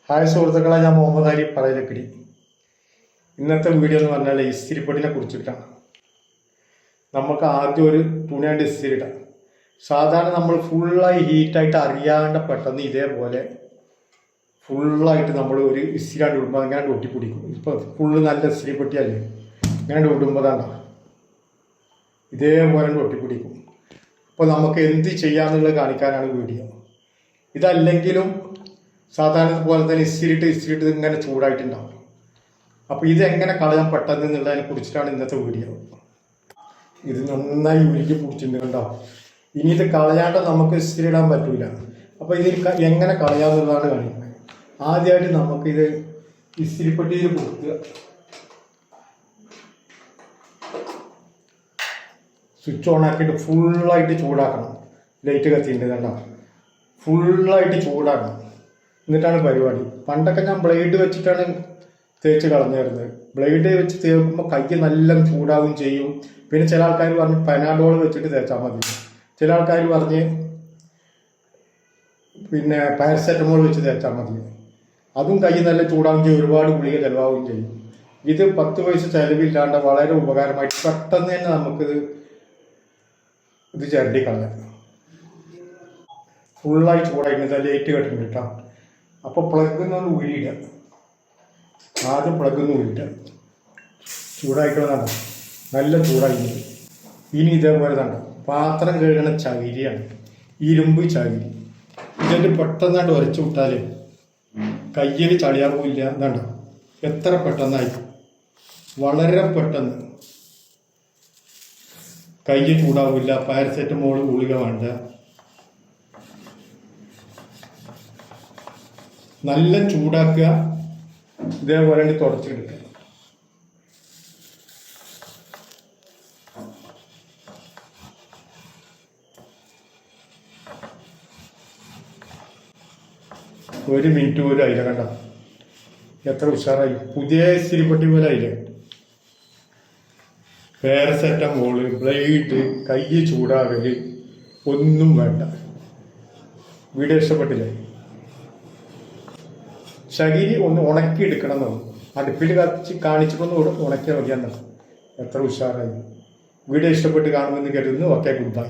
Hi സുഹൃത്തുക്കളെ, ഞാൻ മുഹമ്മദ് അലി പറയലക്കിടി. ഇന്നത്തെ വീഡിയോ എന്ന് പറഞ്ഞാൽ ഇസ്തിരിപ്പൊടിനെ കുറിച്ചിട്ടാണ്. നമുക്ക് ആദ്യം ഒരു തുണിയാണ്ട് ഇസ്തിരി ഇടാം. സാധാരണ നമ്മൾ ഫുള്ളായി ഹീറ്റായിട്ട് അറിയാണ്ട് പെട്ടെന്ന് ഇതേപോലെ ഫുള്ളായിട്ട് നമ്മൾ ഒരു ഇസ്തിരിയാണ്ട് ഇടുമ്പോൾ അങ്ങനെ ഒട്ടിപ്പിടിക്കും. ഇപ്പോൾ ഫുള്ള് നല്ല ഇസ്തിരിപ്പൊട്ടിയല്ലേ, ഇങ്ങനെ ഇടുമ്പോൾ തന്നെ ഇതേപോലെ ഒട്ടിപ്പിടിക്കും. അപ്പോൾ നമുക്ക് എന്ത് ചെയ്യാന്നുള്ളത് കാണിക്കാനാണ് വീഡിയോ. ഇതല്ലെങ്കിലും സാധാരണ പോലെ തന്നെ ഇസ്തിരിട്ട് ഇങ്ങനെ ചൂടായിട്ടുണ്ടാവും. അപ്പോൾ ഇതെങ്ങനെ കളയാൻ പെട്ടെന്ന് എന്നുള്ളതിനെ കുറിച്ചിട്ടാണ് ഇന്നത്തെ വീഡിയോ. ഇത് നന്നായി ഉരുക്കി പിടിച്ചിട്ടുണ്ട് കണ്ടോ. ഇനി ഇത് കളയാണ്ട് നമുക്ക് ഇസ്തിരി ഇടാൻ പറ്റൂല. അപ്പോൾ ഇതിൽ എങ്ങനെ കളയാമെന്നുള്ളതാണ് കാണിക്കുന്നത്. ആദ്യമായിട്ട് നമുക്കിത് ഇസ്തിരിപ്പെട്ടിയിൽ കൊടുക്കുക. സ്വിച്ച് ഓൺ ആക്കിയിട്ട് ഫുള്ളായിട്ട് ചൂടാക്കണം. ലൈറ്റ് കത്തിയിട്ടുണ്ട് കണ്ടോ, ഫുള്ളായിട്ട് ചൂടാക്കണം. എന്നിട്ടാണ് പരിപാടി. പണ്ടൊക്കെ ഞാൻ ബ്ലേഡ് വെച്ചിട്ടാണ് തേച്ച് കളഞ്ഞിരുന്നത്. ബ്ലേഡ് വെച്ച് തേക്കുമ്പോൾ കൈ നല്ല ചൂടാവും ചെയ്യും. പിന്നെ ചില ആൾക്കാർ പറഞ്ഞ് പെനാഡോൾ വെച്ചിട്ട് തേച്ചാൽ മതി. ചില ആൾക്കാർ പറഞ്ഞ് പിന്നെ പാരസെറ്റമോൾ വെച്ച് തേച്ചാൽ മതി. അതും കൈ നല്ല ചൂടാവും ചെയ്യും, ഒരുപാട് ഗുളിക ചിലവാകുകയും ചെയ്യും. ഇത് 10 പൈസ ചിലവില്ലാണ്ട് വളരെ ഉപകാരമായിട്ട് പെട്ടെന്ന് തന്നെ നമുക്കിത് ചിരണ്ടി കളയാം. ഫുള്ളായി ചൂടായിട്ട് ലൈറ്റ് കെട്ടുന്നുണ്ട് കേട്ടോ. അപ്പോൾ പ്ലഗൊന്നും ഊരിയിടുക. ആദ്യം പ്ലഗൊന്നും ഊരിയിട്ട ചൂടായിട്ടതാണ്, നല്ല ചൂടായി. ഇനി ഇതേപോലെ തന്നെ പാത്രം കഴുകണ ചകിരിയാണ്, ഇരുമ്പ് ചകിരി. ഇതിൻ്റെ പെട്ടെന്നാണ്ട് ഉരച്ചു വിട്ടാൽ കയ്യിൽ ചളിയാവില്ല. എന്നാണ്ടോ എത്ര പെട്ടെന്നായി, വളരെ പെട്ടെന്ന്. കൈ ചൂടാവില്ല, പാരസെറ്റമോൾ ഗുളിക വേണ്ട. നല്ല ചൂടാക്കുക, ഇതേപോലെ തുടച്ചെടുക്കുക. ഒരു മിനിറ്റ് പോലും ആയില്ല കണ്ട, എത്ര ഉഷാറായി. പുതിയ ഇസ്തിരിപ്പെട്ടി പോലെ ആയില്ലേ. പാരസെറ്റമോള്, ബ്ലേഡ്, കൈ ചൂടാകല് ഒന്നും വേണ്ട. വീഡിയോ ഇഷ്ടപ്പെട്ടില്ലേ? ചകിരി ഒന്ന് ഉണക്കി എടുക്കണം എന്നാണ്. അടുപ്പിൽ കത്തിച്ച് കാണിച്ചിട്ടൊന്ന് ഉണക്കിയാൽ മതിയെന്നാണ്. എത്ര ഉഷാറായി. വീഡിയോ ഇഷ്ടപ്പെട്ട് കാണുമെന്ന് കരുതുന്നു. Okay, good bye.